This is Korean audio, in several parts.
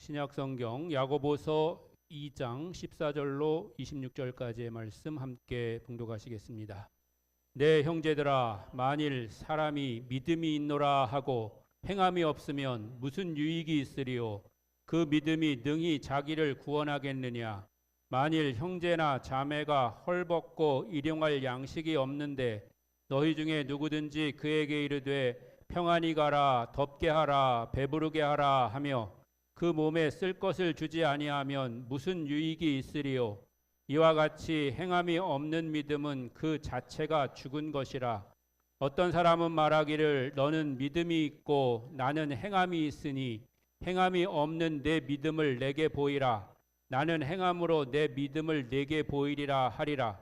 신약성경 야고보서 2장 14절로 26절까지의 말씀 함께 봉독하시겠습니다. 내 형제들아, 만일 사람이 믿음이 있노라 하고 행함이 없으면 무슨 유익이 있으리요? 그 믿음이 능히 자기를 구원하겠느냐? 만일 형제나 자매가 헐벗고 일용할 양식이 없는데 너희 중에 누구든지 그에게 이르되 평안히 가라, 덥게 하라, 배부르게 하라 하며 그 몸에 쓸 것을 주지 아니하면 무슨 유익이 있으리요? 이와 같이 행함이 없는 믿음은 그 자체가 죽은 것이라. 어떤 사람은 말하기를 너는 믿음이 있고 나는 행함이 있으니 행함이 없는 내 믿음을 내게 보이라. 나는 행함으로 내 믿음을 내게 보이리라 하리라.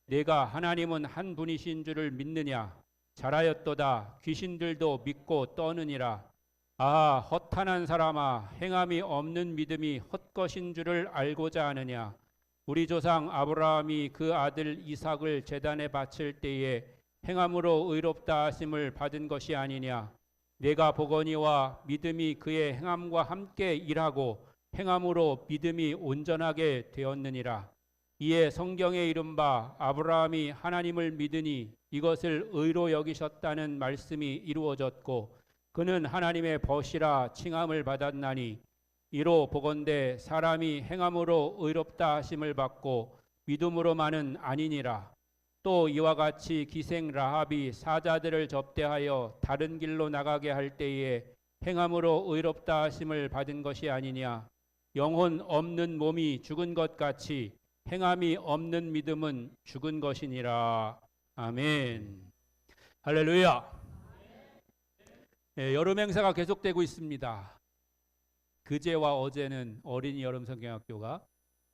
내가 하나님은 한 분이신 줄을 믿느냐? 잘하였도다. 귀신들도 믿고 떠느니라. 아, 허탄한 사람아, 행함이 없는 믿음이 헛것인 줄을 알고자 하느냐? 우리 조상 아브라함이 그 아들 이삭을 제단에 바칠 때에 행함으로 의롭다 하심을 받은 것이 아니냐? 내가 보거니와 믿음이 그의 행함과 함께 일하고 행함으로 믿음이 온전하게 되었느니라. 이에 성경에 이른바 아브라함이 하나님을 믿으니 이것을 의로 여기셨다는 말씀이 이루어졌고 그는 하나님의 벗이라 칭함을 받았나니 이로 보건대 사람이 행함으로 의롭다 하심을 받고 믿음으로만은 아니니라. 또 이와 같이 기생 라합이 사자들을 접대하여 다른 길로 나가게 할 때에 행함으로 의롭다 하심을 받은 것이 아니냐. 영혼 없는 몸이 죽은 것 같이 행함이 없는 믿음은 죽은 것이니라. 아멘. 할렐루야. 여름 행사가 계속되고 있습니다. 그제와 어제는 어린이 여름 성경학교가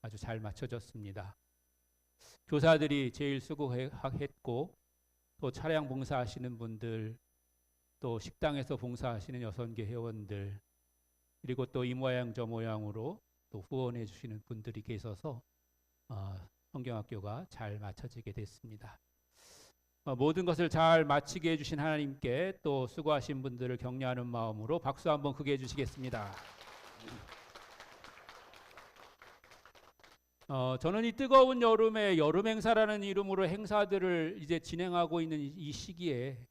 아주 잘 마쳐졌습니다. 교사들이 제일 수고했고 또 차량 봉사하시는 분들, 또 식당에서 봉사하시는 여성계 회원들, 그리고 또 이 모양 저 모양으로 또 후원해 주시는 분들이 계셔서 성경학교가 잘 마쳐지게 됐습니다. 모든 것을 잘 마치게 해주신 하나님께 또 수고하신 분들을 격려하는 마음으로 박수 한번 크게 해주시겠습니다. 저는 이 뜨거운 여름에 여름 행사라는 이름으로 행사들을 이제 진행하고 있는 이 시기에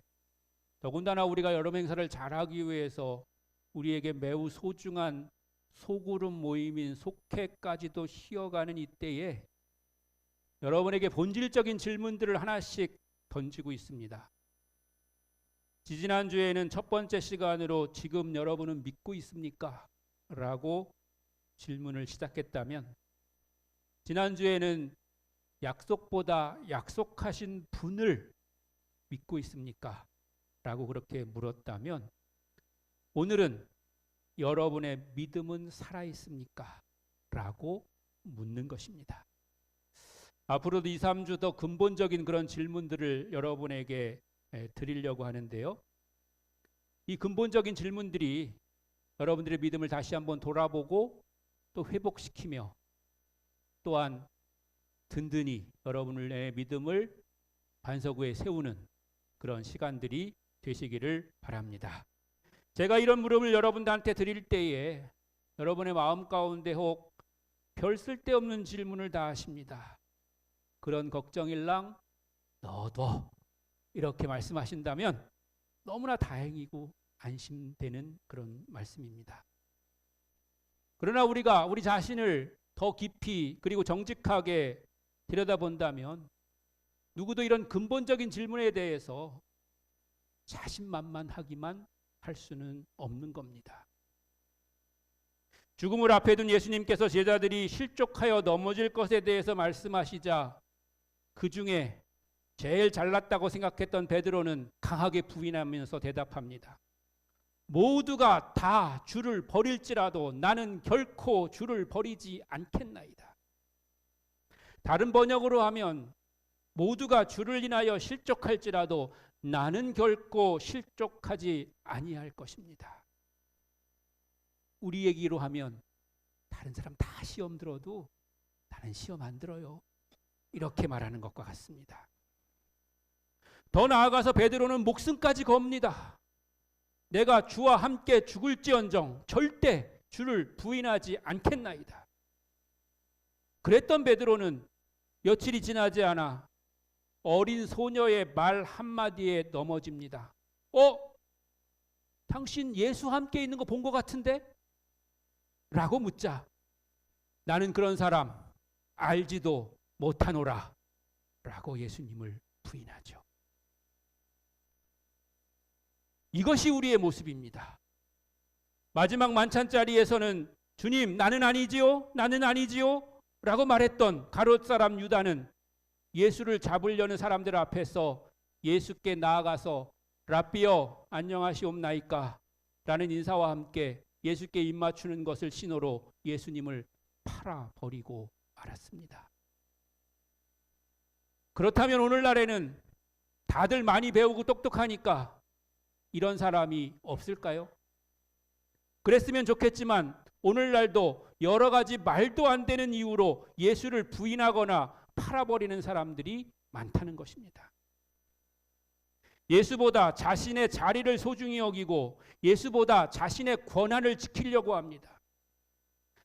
더군다나 우리가 여름 행사를 잘하기 위해서 우리에게 매우 소중한 소그룹 모임인 속회까지도 쉬어가는 이때에 여러분에게 본질적인 질문들을 하나씩 던지고 있습니다. 지지난주에는 첫 번째 시간으로 지금 여러분은 믿고 있습니까? 라고 질문을 시작했다면 지난주에는 약속보다 약속하신 분을 믿고 있습니까? 라고 그렇게 물었다면 오늘은 여러분의 믿음은 살아있습니까? 라고 묻는 것입니다. 앞으로도 2, 3주 더 근본적인 그런 질문들을 여러분에게 드리려고 하는데요. 이 근본적인 질문들이 여러분들의 믿음을 다시 한번 돌아보고 또 회복시키며 또한 든든히 여러분의 믿음을 반석 위에 세우는 그런 시간들이 되시기를 바랍니다. 제가 이런 물음을 여러분들한테 드릴 때에 여러분의 마음 가운데 혹 별 쓸데없는 질문을 다 하십니다. 그런 걱정일랑 너도 이렇게 말씀하신다면 너무나 다행이고 안심되는 그런 말씀입니다. 그러나 우리가 우리 자신을 더 깊이 그리고 정직하게 들여다본다면 누구도 이런 근본적인 질문에 대해서 자신만만하기만 할 수는 없는 겁니다. 죽음을 앞에 둔 예수님께서 제자들이 실족하여 넘어질 것에 대해서 말씀하시자 그 중에 제일 잘났다고 생각했던 베드로는 강하게 부인하면서 대답합니다. 모두가 다 주를 버릴지라도 나는 결코 주를 버리지 않겠나이다. 다른 번역으로 하면 모두가 주를 인하여 실족할지라도 나는 결코 실족하지 아니할 것입니다. 우리 얘기로 하면 다른 사람 다 시험 들어도 나는 시험 안 들어요. 이렇게 말하는 것과 같습니다. 더 나아가서 베드로는 목숨까지 겁니다. 내가 주와 함께 죽을지언정 절대 주를 부인하지 않겠나이다. 그랬던 베드로는 며칠이 지나지 않아 어린 소녀의 말 한마디에 넘어집니다. 당신 예수 함께 있는 거 본 것 같은데? 라고 묻자 나는 그런 사람 알지도 못하노라 라고 예수님을 부인하죠. 이것이 우리의 모습입니다. 마지막 만찬자리에서는 주님 나는 아니지요 나는 아니지요 라고 말했던 가롯 사람 유다는 예수를 잡으려는 사람들 앞에서 예수께 나아가서 랍비여 안녕하시옵나이까 라는 인사와 함께 예수께 입맞추는 것을 신호로 예수님을 팔아버리고 말았습니다. 그렇다면 오늘날에는 다들 많이 배우고 똑똑하니까 이런 사람이 없을까요? 그랬으면 좋겠지만 오늘날도 여러 가지 말도 안 되는 이유로 예수를 부인하거나 팔아버리는 사람들이 많다는 것입니다. 예수보다 자신의 자리를 소중히 여기고 예수보다 자신의 권한을 지키려고 합니다.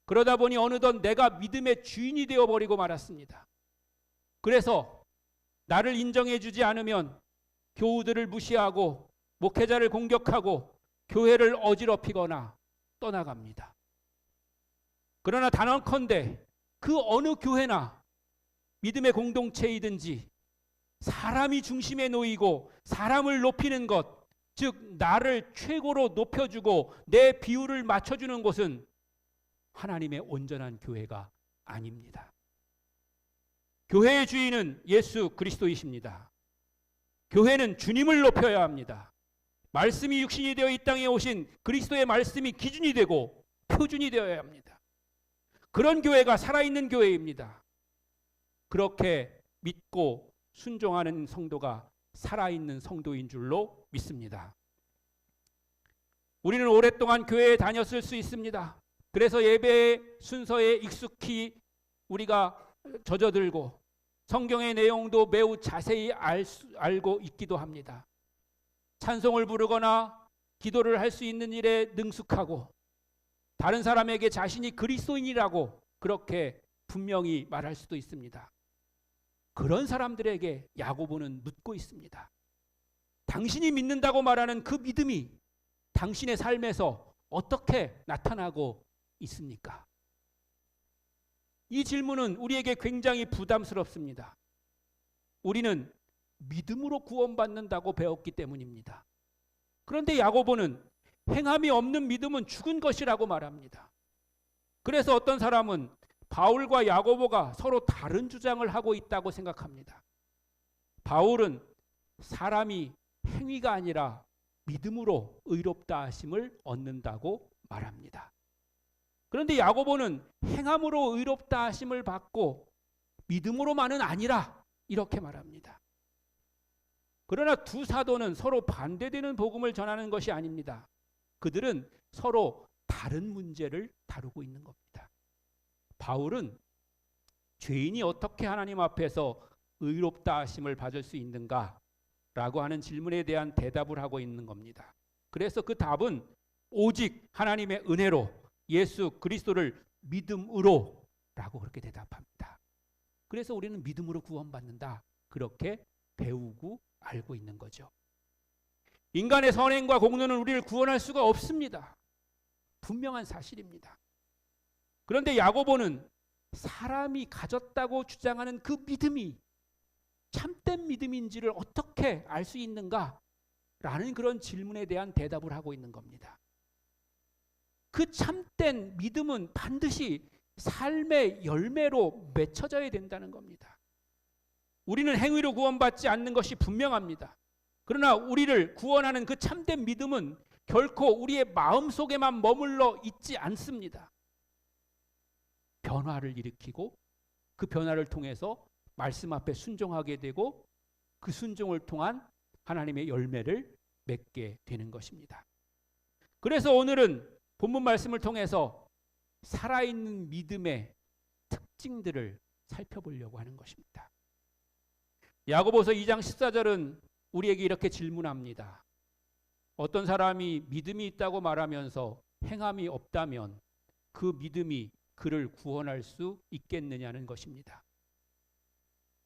그러다 보니 어느덧 내가 믿음의 주인이 되어버리고 말았습니다. 그래서 나를 인정해 주지 않으면 교우들을 무시하고 목회자를 공격하고 교회를 어지럽히거나 떠나갑니다. 그러나 단언컨대 그 어느 교회나 믿음의 공동체이든지 사람이 중심에 놓이고 사람을 높이는 것, 즉 나를 최고로 높여주고 내 비율을 맞춰주는 곳은 하나님의 온전한 교회가 아닙니다. 교회의 주인은 예수 그리스도이십니다. 교회는 주님을 높여야 합니다. 말씀이 육신이 되어 이 땅에 오신 그리스도의 말씀이 기준이 되고 표준이 되어야 합니다. 그런 교회가 살아있는 교회입니다. 그렇게 믿고 순종하는 성도가 살아있는 성도인 줄로 믿습니다. 우리는 오랫동안 교회에 다녔을 수 있습니다. 그래서 예배의 순서에 익숙히 우리가 젖어들고 성경의 내용도 매우 자세히 알고 있기도 합니다. 찬송을 부르거나 기도를 할 수 있는 일에 능숙하고 다른 사람에게 자신이 그리스도인이라고 그렇게 분명히 말할 수도 있습니다. 그런 사람들에게 야고보는 묻고 있습니다. 당신이 믿는다고 말하는 그 믿음이 당신의 삶에서 어떻게 나타나고 있습니까? 이 질문은 우리에게 굉장히 부담스럽습니다. 우리는 믿음으로 구원받는다고 배웠기 때문입니다. 그런데 야고보는 행함이 없는 믿음은 죽은 것이라고 말합니다. 그래서 어떤 사람은 바울과 야고보가 서로 다른 주장을 하고 있다고 생각합니다. 바울은 사람이 행위가 아니라 믿음으로 의롭다 하심을 얻는다고 말합니다. 그런데 야고보는 행함으로 의롭다 하심을 받고 믿음으로만은 아니라 이렇게 말합니다. 그러나 두 사도는 서로 반대되는 복음을 전하는 것이 아닙니다. 그들은 서로 다른 문제를 다루고 있는 겁니다. 바울은 죄인이 어떻게 하나님 앞에서 의롭다 하심을 받을 수 있는가? 라고 하는 질문에 대한 대답을 하고 있는 겁니다. 그래서 그 답은 오직 하나님의 은혜로 예수 그리스도를 믿음으로 라고 그렇게 대답합니다. 그래서 우리는 믿음으로 구원받는다. 그렇게 배우고 알고 있는 거죠. 인간의 선행과 공로는 우리를 구원할 수가 없습니다. 분명한 사실입니다. 그런데 야고보는 사람이 가졌다고 주장하는 그 믿음이 참된 믿음인지를 어떻게 알 수 있는가? 라는 그런 질문에 대한 대답을 하고 있는 겁니다. 그 참된 믿음은 반드시 삶의 열매로 맺혀져야 된다는 겁니다. 우리는 행위로 구원받지 않는 것이 분명합니다. 그러나 우리를 구원하는 그 참된 믿음은 결코 우리의 마음속에만 머물러 있지 않습니다. 변화를 일으키고 그 변화를 통해서 말씀 앞에 순종하게 되고 그 순종을 통한 하나님의 열매를 맺게 되는 것입니다. 그래서 오늘은 본문 말씀을 통해서 살아있는 믿음의 특징들을 살펴보려고 하는 것입니다. 야고보서 2장 14절은 우리에게 이렇게 질문합니다. 어떤 사람이 믿음이 있다고 말하면서 행함이 없다면 그 믿음이 그를 구원할 수 있겠느냐는 것입니다.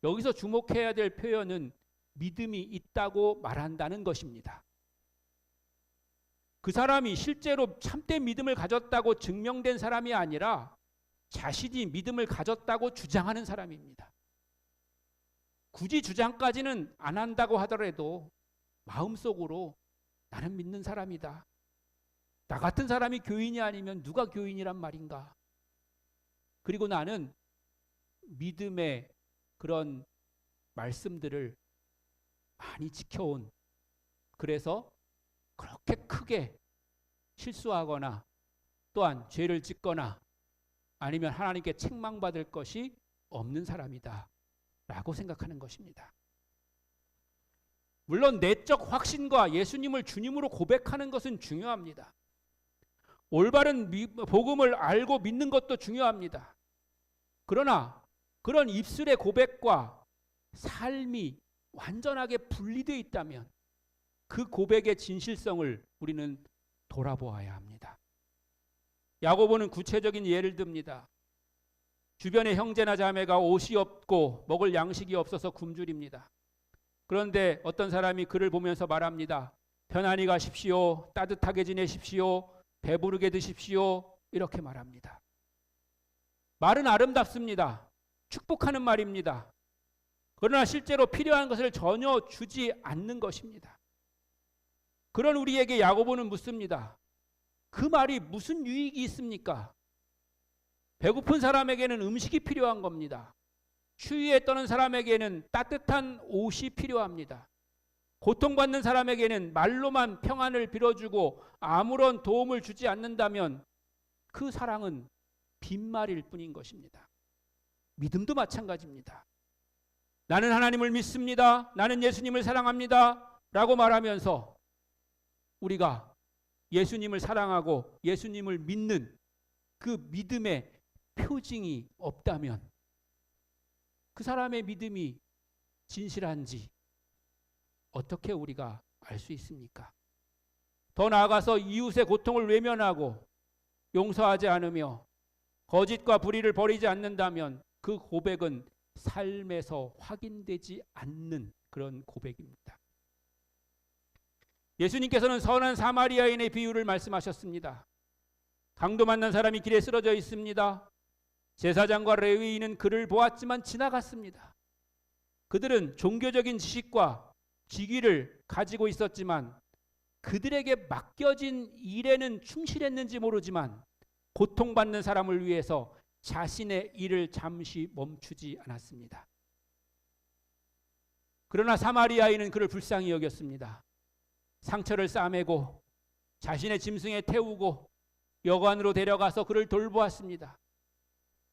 여기서 주목해야 될 표현은 믿음이 있다고 말한다는 것입니다. 그 사람이 실제로 참된 믿음을 가졌다고 증명된 사람이 아니라 자신이 믿음을 가졌다고 주장하는 사람입니다. 굳이 주장까지는 안 한다고 하더라도 마음속으로 나는 믿는 사람이다. 나 같은 사람이 교인이 아니면 누가 교인이란 말인가? 그리고 나는 믿음의 그런 말씀들을 많이 지켜온, 그래서 그렇게 크게 실수하거나 또한 죄를 짓거나 아니면 하나님께 책망받을 것이 없는 사람이다 라고 생각하는 것입니다. 물론 내적 확신과 예수님을 주님으로 고백하는 것은 중요합니다. 올바른 복음을 알고 믿는 것도 중요합니다. 그러나 그런 입술의 고백과 삶이 완전하게 분리되어 있다면 그 고백의 진실성을 우리는 돌아보아야 합니다. 야고보는 구체적인 예를 듭니다. 주변에 형제나 자매가 옷이 없고 먹을 양식이 없어서 굶주립니다. 그런데 어떤 사람이 그를 보면서 말합니다. 편안히 가십시오. 따뜻하게 지내십시오. 배부르게 드십시오. 이렇게 말합니다. 말은 아름답습니다. 축복하는 말입니다. 그러나 실제로 필요한 것을 전혀 주지 않는 것입니다. 그런 우리에게 야고보는 묻습니다. 그 말이 무슨 유익이 있습니까? 배고픈 사람에게는 음식이 필요한 겁니다. 추위에 떠는 사람에게는 따뜻한 옷이 필요합니다. 고통받는 사람에게는 말로만 평안을 빌어주고 아무런 도움을 주지 않는다면 그 사랑은 빈말일 뿐인 것입니다. 믿음도 마찬가지입니다. 나는 하나님을 믿습니다. 나는 예수님을 사랑합니다. 라고 말하면서 우리가 예수님을 사랑하고 예수님을 믿는 그 믿음의 표징이 없다면 그 사람의 믿음이 진실한지 어떻게 우리가 알 수 있습니까? 더 나아가서 이웃의 고통을 외면하고 용서하지 않으며 거짓과 불의를 버리지 않는다면 그 고백은 삶에서 확인되지 않는 그런 고백입니다. 예수님께서는 선한 사마리아인의 비유를 말씀하셨습니다. 강도 만난 사람이 길에 쓰러져 있습니다. 제사장과 레위인은 그를 보았지만 지나갔습니다. 그들은 종교적인 지식과 직위를 가지고 있었지만 그들에게 맡겨진 일에는 충실했는지 모르지만 고통받는 사람을 위해서 자신의 일을 잠시 멈추지 않았습니다. 그러나 사마리아인은 그를 불쌍히 여겼습니다. 상처를 싸매고 자신의 짐승에 태우고 여관으로 데려가서 그를 돌보았습니다.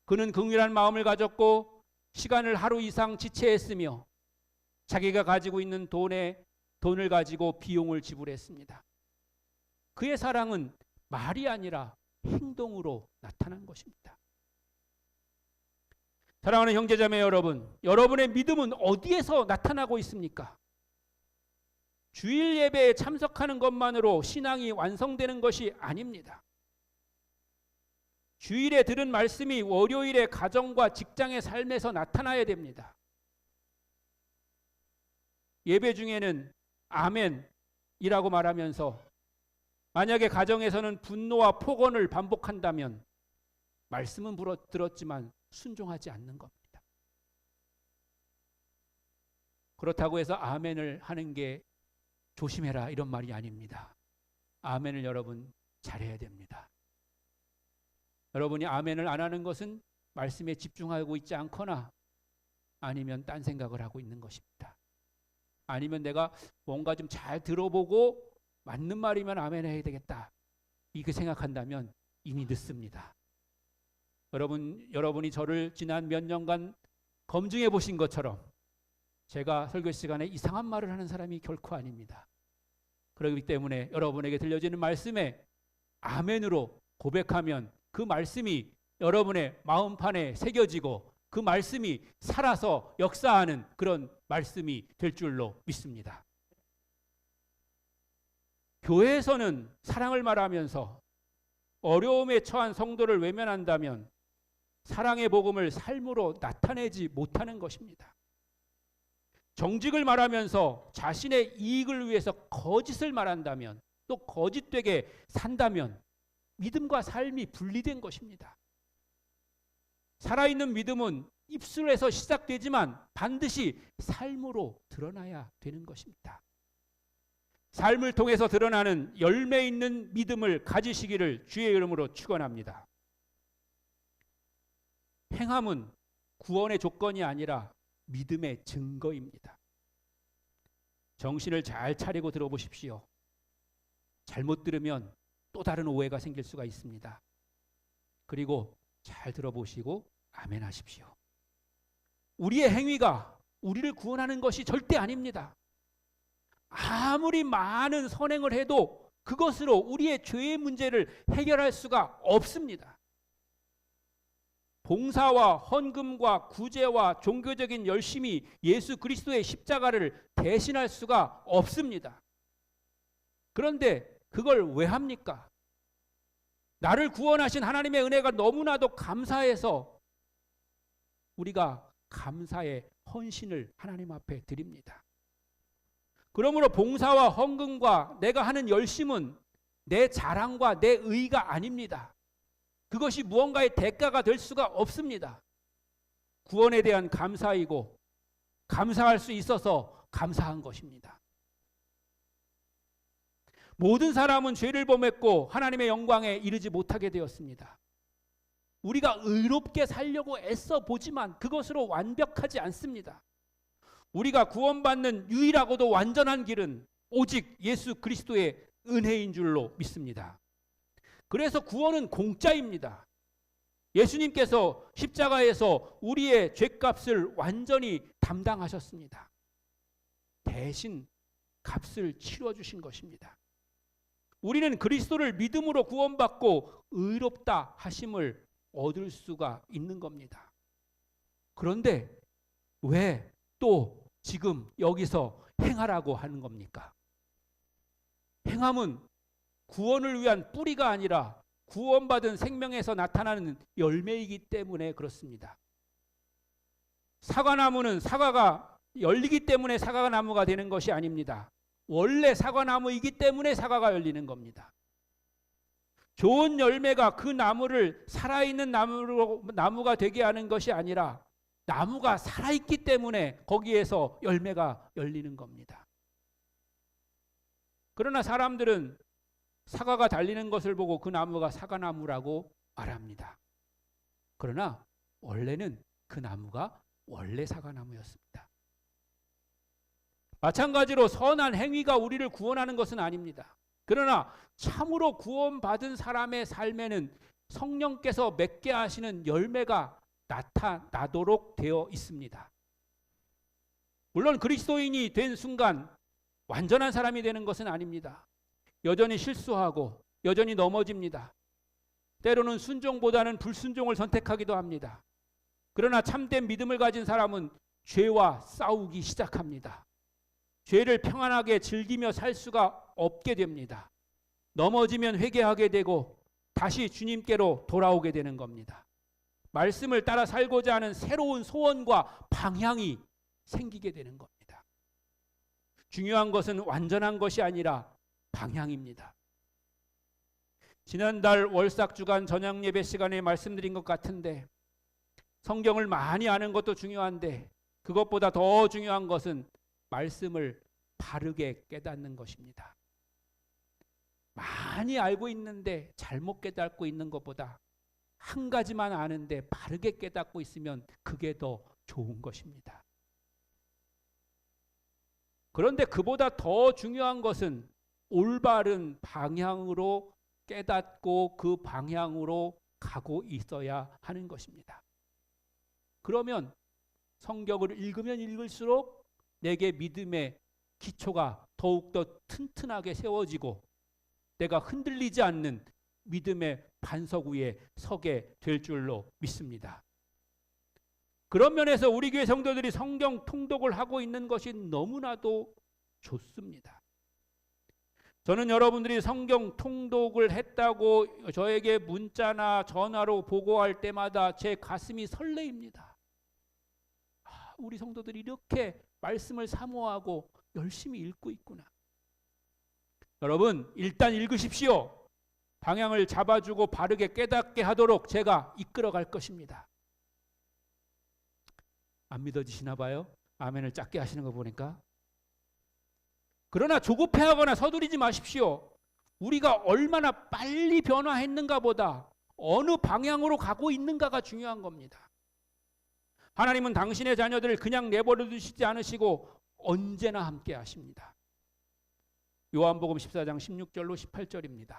그는 긍휼한 마음을 가졌고 시간을 하루 이상 지체했으며 자기가 가지고 있는 돈을 가지고 비용을 지불했습니다. 그의 사랑은 말이 아니라 행동으로 나타난 것입니다. 사랑하는 형제자매 여러분, 여러분의 믿음은 어디에서 나타나고 있습니까? 주일 예배에 참석하는 것만으로 신앙이 완성되는 것이 아닙니다. 주일에 들은 말씀이 월요일의 가정과 직장의 삶에서 나타나야 됩니다. 예배 중에는 아멘이라고 말하면서 만약에 가정에서는 분노와 폭언을 반복한다면 말씀은 들었지만 순종하지 않는 겁니다. 그렇다고 해서 아멘을 하는 게 조심해라 이런 말이 아닙니다. 아멘을 여러분 잘해야 됩니다. 여러분이 아멘을 안 하는 것은 말씀에 집중하고 있지 않거나 아니면 딴 생각을 하고 있는 것입니다. 아니면 내가 뭔가 좀 잘 들어보고 맞는 말이면 아멘 해야 되겠다 이렇게 생각한다면 이미 늦습니다. 여러분이 저를 지난 몇 년간 검증해 보신 것처럼 제가 설교 시간에 이상한 말을 하는 사람이 결코 아닙니다. 그렇기 때문에 여러분에게 들려지는 말씀에 아멘으로 고백하면 그 말씀이 여러분의 마음판에 새겨지고 그 말씀이 살아서 역사하는 그런 말씀이 될 줄로 믿습니다. 교회에서는 사랑을 말하면서 어려움에 처한 성도를 외면한다면 사랑의 복음을 삶으로 나타내지 못하는 것입니다. 정직을 말하면서 자신의 이익을 위해서 거짓을 말한다면, 또 거짓되게 산다면 믿음과 삶이 분리된 것입니다. 살아있는 믿음은 입술에서 시작되지만 반드시 삶으로 드러나야 되는 것입니다. 삶을 통해서 드러나는 열매 있는 믿음을 가지시기를 주의 이름으로 축원합니다. 행함은 구원의 조건이 아니라 믿음의 증거입니다. 정신을 잘 차리고 들어보십시오. 잘못 들으면 또 다른 오해가 생길 수가 있습니다. 그리고 잘 들어보시고 아멘 하십시오. 우리의 행위가 우리를 구원하는 것이 절대 아닙니다. 아무리 많은 선행을 해도 그것으로 우리의 죄의 문제를 해결할 수가 없습니다. 봉사와 헌금과 구제와 종교적인 열심이 예수 그리스도의 십자가를 대신할 수가 없습니다. 그런데 그걸 왜 합니까? 나를 구원하신 하나님의 은혜가 너무나도 감사해서 우리가 감사의 헌신을 하나님 앞에 드립니다. 그러므로 봉사와 헌금과 내가 하는 열심은 내 자랑과 내 의가 아닙니다. 그것이 무언가의 대가가 될 수가 없습니다. 구원에 대한 감사이고 감사할 수 있어서 감사한 것입니다. 모든 사람은 죄를 범했고 하나님의 영광에 이르지 못하게 되었습니다. 우리가 의롭게 살려고 애써 보지만 그것으로 완벽하지 않습니다. 우리가 구원받는 유일하고도 완전한 길은 오직 예수 그리스도의 은혜인 줄로 믿습니다. 그래서 구원은 공짜입니다. 예수님께서 십자가에서 우리의 죄값을 완전히 담당하셨습니다. 대신 값을 치러주신 것입니다. 우리는 그리스도를 믿음으로 구원받고 의롭다 하심을 얻을 수가 있는 겁니다. 그런데 왜 또 지금 여기서 행하라고 하는 겁니까? 행함은 구원을 위한 뿌리가 아니라 구원받은 생명에서 나타나는 열매이기 때문에 그렇습니다. 사과나무는 사과가 열리기 때문에 사과나무가 되는 것이 아닙니다. 원래 사과나무이기 때문에 사과가 열리는 겁니다. 좋은 열매가 그 나무를 살아있는 나무가 되게 하는 것이 아니라 나무가 살아있기 때문에 거기에서 열매가 열리는 겁니다. 그러나 사람들은 사과가 달리는 것을 보고 그 나무가 사과나무라고 말합니다. 그러나 원래는 그 나무가 원래 사과나무였습니다. 마찬가지로 선한 행위가 우리를 구원하는 것은 아닙니다. 그러나 참으로 구원받은 사람의 삶에는 성령께서 맺게 하시는 열매가 나타나도록 되어 있습니다. 물론 그리스도인이 된 순간 완전한 사람이 되는 것은 아닙니다. 여전히 실수하고 여전히 넘어집니다. 때로는 순종보다는 불순종을 선택하기도 합니다. 그러나 참된 믿음을 가진 사람은 죄와 싸우기 시작합니다. 죄를 평안하게 즐기며 살 수가 없게 됩니다. 넘어지면 회개하게 되고 다시 주님께로 돌아오게 되는 겁니다. 말씀을 따라 살고자 하는 새로운 소원과 방향이 생기게 되는 겁니다. 중요한 것은 완전한 것이 아니라 방향입니다. 지난달 월삭주간 저녁 예배 시간에 말씀드린 것 같은데 성경을 많이 아는 것도 중요한데 그것보다 더 중요한 것은 말씀을 바르게 깨닫는 것입니다. 많이 알고 있는데 잘못 깨닫고 있는 것보다 한 가지만 아는데 바르게 깨닫고 있으면 그게 더 좋은 것입니다. 그런데 그보다 더 중요한 것은 올바른 방향으로 깨닫고 그 방향으로 가고 있어야 하는 것입니다. 그러면 성경을 읽으면 읽을수록 내게 믿음의 기초가 더욱더 튼튼하게 세워지고 내가 흔들리지 않는 믿음의 반석 위에 서게 될 줄로 믿습니다. 그런 면에서 우리 교회 성도들이 성경 통독을 하고 있는 것이 너무나도 좋습니다. 저는 여러분들이 성경 통독을 했다고 저에게 문자나 전화로 보고할 때마다 제 가슴이 설레입니다. 우리 성도들이 이렇게 말씀을 사모하고 열심히 읽고 있구나. 여러분, 일단 읽으십시오. 방향을 잡아주고 바르게 깨닫게 하도록 제가 이끌어 갈 것입니다. 안 믿어지시나 봐요? 아멘을 작게 하시는 거 보니까. 그러나 조급해하거나 서두르지 마십시오. 우리가 얼마나 빨리 변화했는가 보다 어느 방향으로 가고 있는가가 중요한 겁니다. 하나님은 당신의 자녀들을 그냥 내버려 두시지 않으시고 언제나 함께 하십니다. 요한복음 14장 16절로 18절입니다.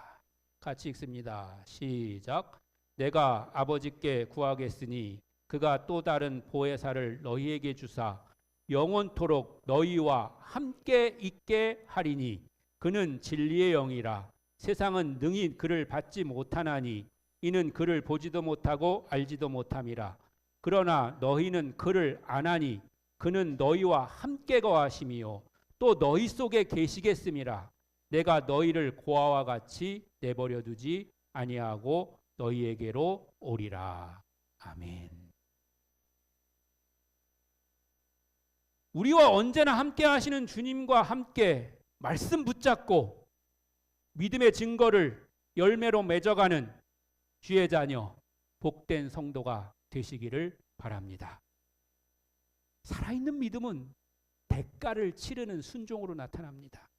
같이 읽습니다. 시작. 내가 아버지께 구하겠으니 그가 또 다른 보혜사를 너희에게 주사 영원토록 너희와 함께 있게 하리니 그는 진리의 영이라. 세상은 능히 그를 받지 못하나니 이는 그를 보지도 못하고 알지도 못함이라. 그러나 너희는 그를 아나니 그는 너희와 함께 거하심이요 또 너희 속에 계시겠음이라. 내가 너희를 고아와 같이 내버려 두지 아니하고 너희에게로 오리라. 아멘. 우리와 언제나 함께 하시는 주님과 함께 말씀 붙잡고 믿음의 증거를 열매로 맺어가는 주의 자녀, 복된 성도가 되시기를 바랍니다. 살아있는 믿음은 대가를 치르는 순종으로 나타납니다.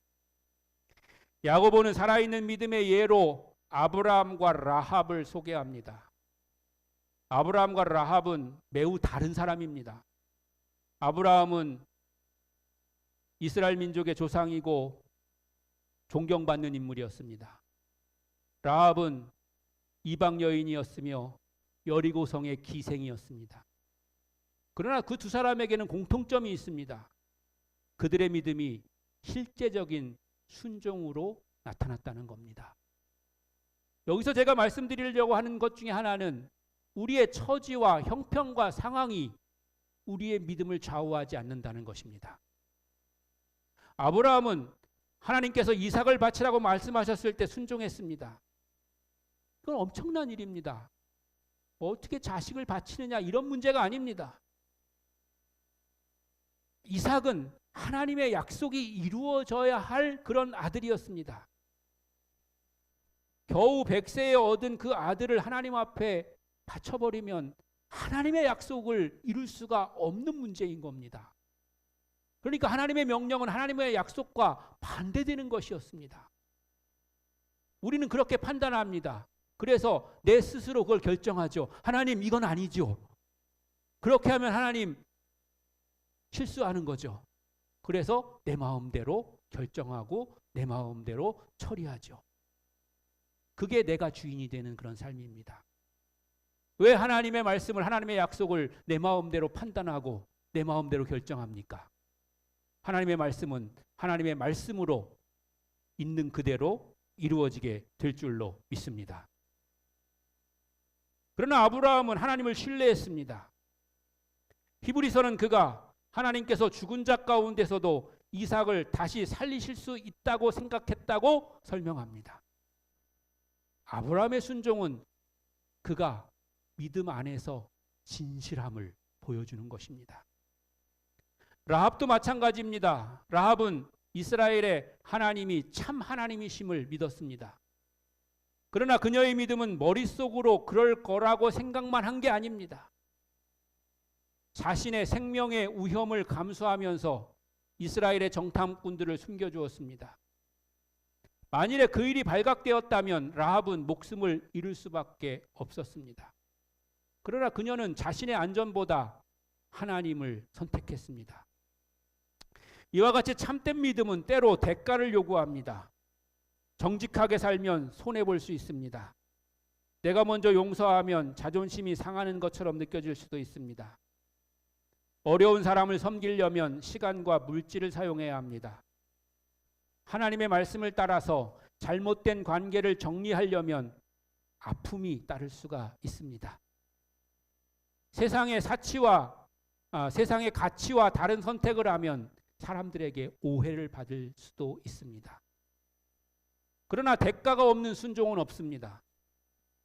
야고보는 살아있는 믿음의 예로 아브라함과 라합을 소개합니다. 아브라함과 라합은 매우 다른 사람입니다. 아브라함은 이스라엘 민족의 조상이고 존경받는 인물이었습니다. 라합은 이방 여인이었으며 여리고성의 기생이었습니다. 그러나 그 두 사람에게는 공통점이 있습니다. 그들의 믿음이 실제적인 순종으로 나타났다는 겁니다. 여기서 제가 말씀드리려고 하는 것 중에 하나는 우리의 처지와 형편과 상황이 우리의 믿음을 좌우하지 않는다는 것입니다. 아브라함은 하나님께서 이삭을 바치라고 말씀하셨을 때 순종했습니다. 그건 엄청난 일입니다. 어떻게 자식을 바치느냐 이런 문제가 아닙니다. 이삭은 하나님의 약속이 이루어져야 할 그런 아들이었습니다. 겨우 100세에 얻은 그 아들을 하나님 앞에 바쳐버리면 하나님의 약속을 이룰 수가 없는 문제인 겁니다. 그러니까 하나님의 명령은 하나님의 약속과 반대되는 것이었습니다. 우리는 그렇게 판단합니다. 그래서 내 스스로 그걸 결정하죠. 하나님 이건 아니죠. 그렇게 하면 하나님 실수하는 거죠. 그래서 내 마음대로 결정하고 내 마음대로 처리하죠. 그게 내가 주인이 되는 그런 삶입니다. 왜 하나님의 말씀을, 하나님의 약속을 내 마음대로 판단하고 내 마음대로 결정합니까? 하나님의 말씀은 하나님의 말씀으로 있는 그대로 이루어지게 될 줄로 믿습니다. 그러나 아브라함은 하나님을 신뢰했습니다. 히브리서는 그가 하나님께서 죽은 자 가운데서도 이삭을 다시 살리실 수 있다고 생각했다고 설명합니다. 아브라함의 순종은 그가 믿음 안에서 진실함을 보여주는 것입니다. 라합도 마찬가지입니다. 라합은 이스라엘의 하나님이 참 하나님이심을 믿었습니다. 그러나 그녀의 믿음은 머릿속으로 그럴 거라고 생각만 한 게 아닙니다. 자신의 생명의 위험을 감수하면서 이스라엘의 정탐꾼들을 숨겨주었습니다. 만일에 그 일이 발각되었다면 라합은 목숨을 잃을 수밖에 없었습니다. 그러나 그녀는 자신의 안전보다 하나님을 선택했습니다. 이와 같이 참된 믿음은 때로 대가를 요구합니다. 정직하게 살면 손해볼 수 있습니다. 내가 먼저 용서하면 자존심이 상하는 것처럼 느껴질 수도 있습니다. 어려운 사람을 섬기려면 시간과 물질을 사용해야 합니다. 하나님의 말씀을 따라서 잘못된 관계를 정리하려면 아픔이 따를 수가 있습니다. 세상의 가치와 다른 선택을 하면 사람들에게 오해를 받을 수도 있습니다. 그러나 대가가 없는 순종은 없습니다.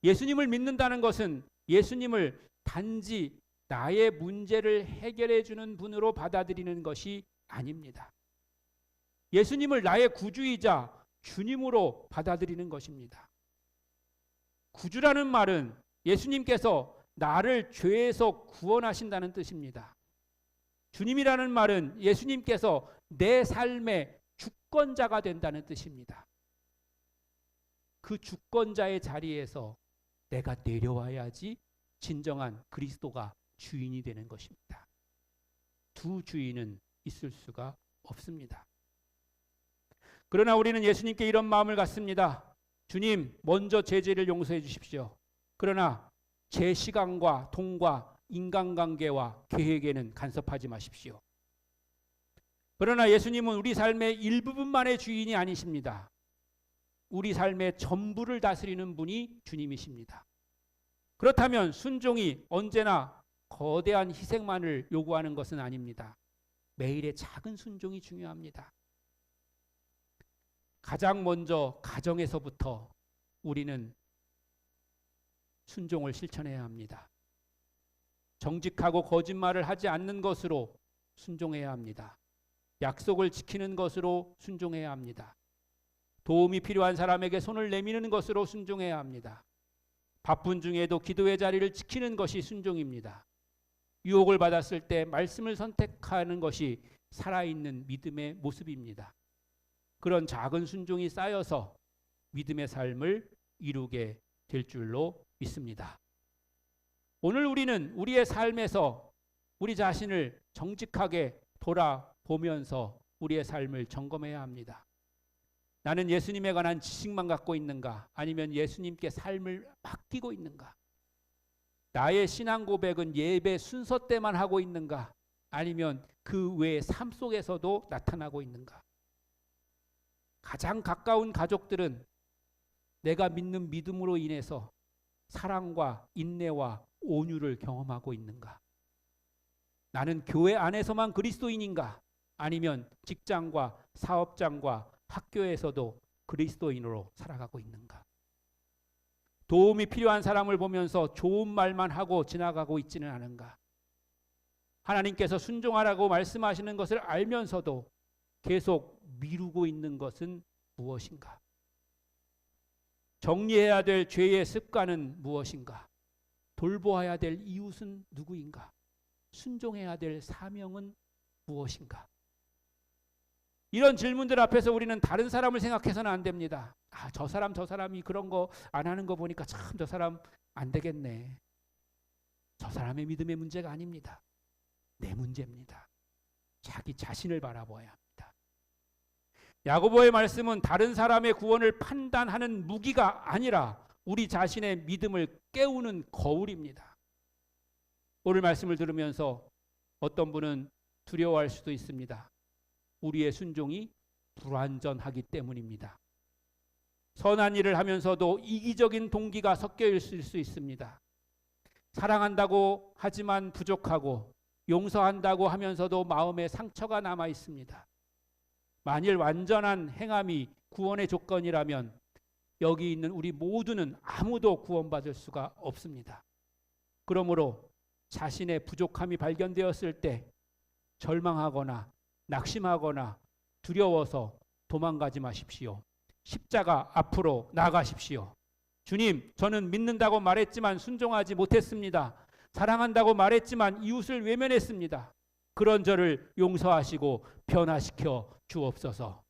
예수님을 믿는다는 것은 예수님을 단지 나의 문제를 해결해 주는 분으로 받아들이는 것이 아닙니다. 예수님을 나의 구주이자 주님으로 받아들이는 것입니다. 구주라는 말은 예수님께서 나를 죄에서 구원하신다는 뜻입니다. 주님이라는 말은 예수님께서 내 삶의 주권자가 된다는 뜻입니다. 그 주권자의 자리에서 내가 내려와야지 진정한 그리스도가 주인이 되는 것입니다. 두 주인은 있을 수가 없습니다. 그러나 우리는 예수님께 이런 마음을 갖습니다. 주님, 먼저 제 죄를 용서해 주십시오. 그러나 제 시간과 돈과 인간관계와 계획에는 간섭하지 마십시오. 그러나 예수님은 우리 삶의 일부분만의 주인이 아니십니다. 우리 삶의 전부를 다스리는 분이 주님이십니다. 그렇다면 순종이 언제나 거대한 희생만을 요구하는 것은 아닙니다. 매일의 작은 순종이 중요합니다. 가장 먼저 가정에서부터 우리는 순종을 실천해야 합니다. 정직하고 거짓말을 하지 않는 것으로 순종해야 합니다. 약속을 지키는 것으로 순종해야 합니다. 도움이 필요한 사람에게 손을 내미는 것으로 순종해야 합니다. 바쁜 중에도 기도의 자리를 지키는 것이 순종입니다. 유혹을 받았을 때 말씀을 선택하는 것이 살아있는 믿음의 모습입니다. 그런 작은 순종이 쌓여서 믿음의 삶을 이루게 될 줄로 믿습니다. 오늘 우리는 우리의 삶에서 우리 자신을 정직하게 돌아보면서 우리의 삶을 점검해야 합니다. 나는 예수님에 관한 지식만 갖고 있는가? 아니면 예수님께 삶을 맡기고 있는가? 나의 신앙 고백은 예배 순서 때만 하고 있는가? 아니면 그 외의 삶 속에서도 나타나고 있는가? 가장 가까운 가족들은 내가 믿는 믿음으로 인해서 사랑과 인내와 온유를 경험하고 있는가? 나는 교회 안에서만 그리스도인인가? 아니면 직장과 사업장과 학교에서도 그리스도인으로 살아가고 있는가? 도움이 필요한 사람을 보면서 좋은 말만 하고 지나가고 있지는 않은가? 하나님께서 순종하라고 말씀하시는 것을 알면서도 계속 미루고 있는 것은 무엇인가? 정리해야 될 죄의 습관은 무엇인가? 돌보아야 될 이웃은 누구인가? 순종해야 될 사명은 무엇인가? 이런 질문들 앞에서 우리는 다른 사람을 생각해서는 안 됩니다. 저 사람이 그런 거 안 하는 거 보니까 참 저 사람 안 되겠네. 저 사람의 믿음의 문제가 아닙니다. 내 문제입니다. 자기 자신을 바라봐야 합니다. 야고보의 말씀은 다른 사람의 구원을 판단하는 무기가 아니라 우리 자신의 믿음을 깨우는 거울입니다. 오늘 말씀을 들으면서 어떤 분은 두려워할 수도 있습니다. 우리의 순종이 불완전하기 때문입니다. 선한 일을 하면서도 이기적인 동기가 섞여 있을 수 있습니다. 사랑한다고 하지만 부족하고 용서한다고 하면서도 마음에 상처가 남아 있습니다. 만일 완전한 행함이 구원의 조건이라면 여기 있는 우리 모두는 아무도 구원받을 수가 없습니다. 그러므로 자신의 부족함이 발견되었을 때 절망하거나 낙심하거나 두려워서 도망가지 마십시오. 십자가 앞으로 나가십시오. 주님, 저는 믿는다고 말했지만 순종하지 못했습니다. 사랑한다고 말했지만 이웃을 외면했습니다. 그런 저를 용서하시고 변화시켜 주옵소서.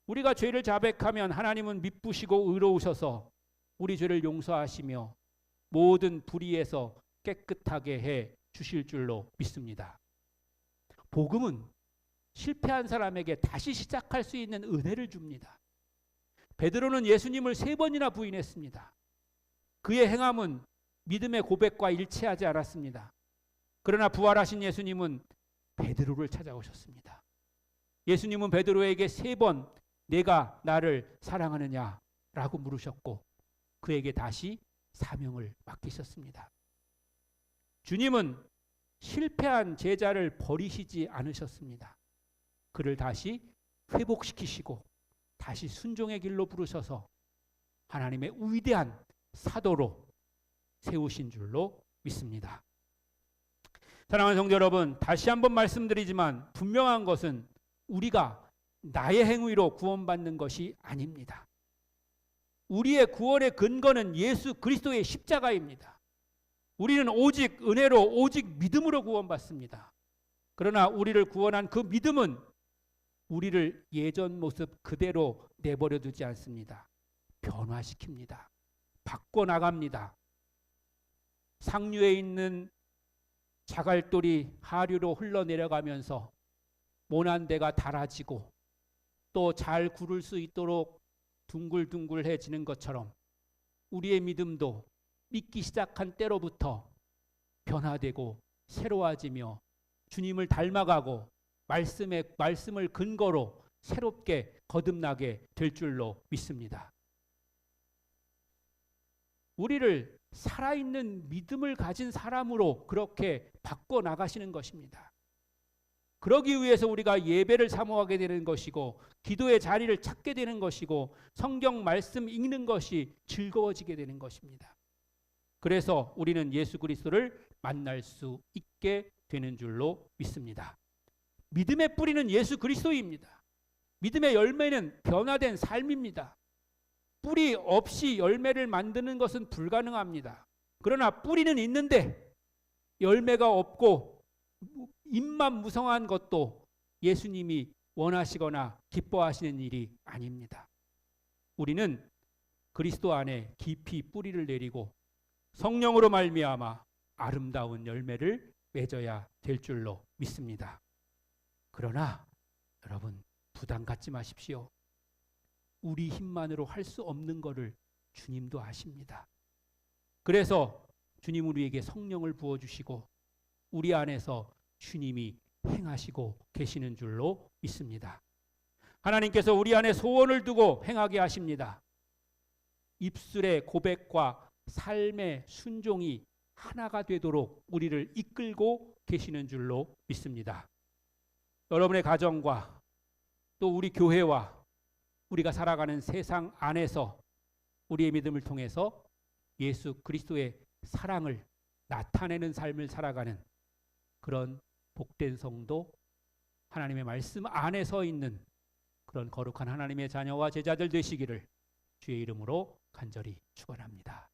우리가 죄를 자백하면 하나님은 미쁘시고 의로우셔서 우리 죄를 용서하시며 모든 불의에서 깨끗하게 해 주실 줄로 믿습니다. 복음은 실패한 사람에게 다시 시작할 수 있는 은혜를 줍니다. 베드로는 예수님을 3번이나 부인했습니다. 그의 행함은 믿음의 고백과 일치하지 않았습니다. 그러나 부활하신 예수님은 베드로를 찾아오셨습니다. 예수님은 베드로에게 3번 내가 나를 사랑하느냐라고 물으셨고 그에게 다시 사명을 맡기셨습니다. 주님은 실패한 제자를 버리시지 않으셨습니다. 그를 다시 회복시키시고 다시 순종의 길로 부르셔서 하나님의 위대한 사도로 세우신 줄로 믿습니다. 사랑하는 성도 여러분, 다시 한번 말씀드리지만 분명한 것은 우리가 나의 행위로 구원받는 것이 아닙니다. 우리의 구원의 근거는 예수 그리스도의 십자가입니다. 우리는 오직 은혜로 오직 믿음으로 구원받습니다. 그러나 우리를 구원한 그 믿음은 우리를 예전 모습 그대로 내버려 두지 않습니다. 변화시킵니다. 바꿔나갑니다. 상류에 있는 자갈돌이 하류로 흘러내려가면서 모난 데가 닳아지고 또 잘 구를 수 있도록 둥글둥글해지는 것처럼 우리의 믿음도 믿기 시작한 때로부터 변화되고 새로워지며 주님을 닮아가고 말씀을 근거로 새롭게 거듭나게 될 줄로 믿습니다. 우리를 살아있는 믿음을 가진 사람으로 그렇게 바꿔나가시는 것입니다. 그러기 위해서 우리가 예배를 사모하게 되는 것이고 기도의 자리를 찾게 되는 것이고 성경 말씀 읽는 것이 즐거워지게 되는 것입니다. 그래서 우리는 예수 그리스도를 만날 수 있게 되는 줄로 믿습니다. 믿음의 뿌리는 예수 그리스도입니다. 믿음의 열매는 변화된 삶입니다. 뿌리 없이 열매를 만드는 것은 불가능합니다. 그러나 뿌리는 있는데 열매가 없고 잎만 무성한 것도 예수님이 원하시거나 기뻐하시는 일이 아닙니다. 우리는 그리스도 안에 깊이 뿌리를 내리고 성령으로 말미암아 아름다운 열매를 맺어야 될 줄로 믿습니다. 그러나 여러분 부담 갖지 마십시오. 우리 힘만으로 할 수 없는 것을 주님도 아십니다. 그래서 주님 우리에게 성령을 부어주시고 우리 안에서 주님이 행하시고 계시는 줄로 믿습니다. 하나님께서 우리 안에 소원을 두고 행하게 하십니다. 입술의 고백과 삶의 순종이 하나가 되도록 우리를 이끌고 계시는 줄로 믿습니다. 여러분의 가정과 또 우리 교회와 우리가 살아가는 세상 안에서 우리의 믿음을 통해서 예수 그리스도의 사랑을 나타내는 삶을 살아가는 그런 복된 성도, 하나님의 말씀 안에 서 있는 그런 거룩한 하나님의 자녀와 제자들 되시기를 주의 이름으로 간절히 축원합니다.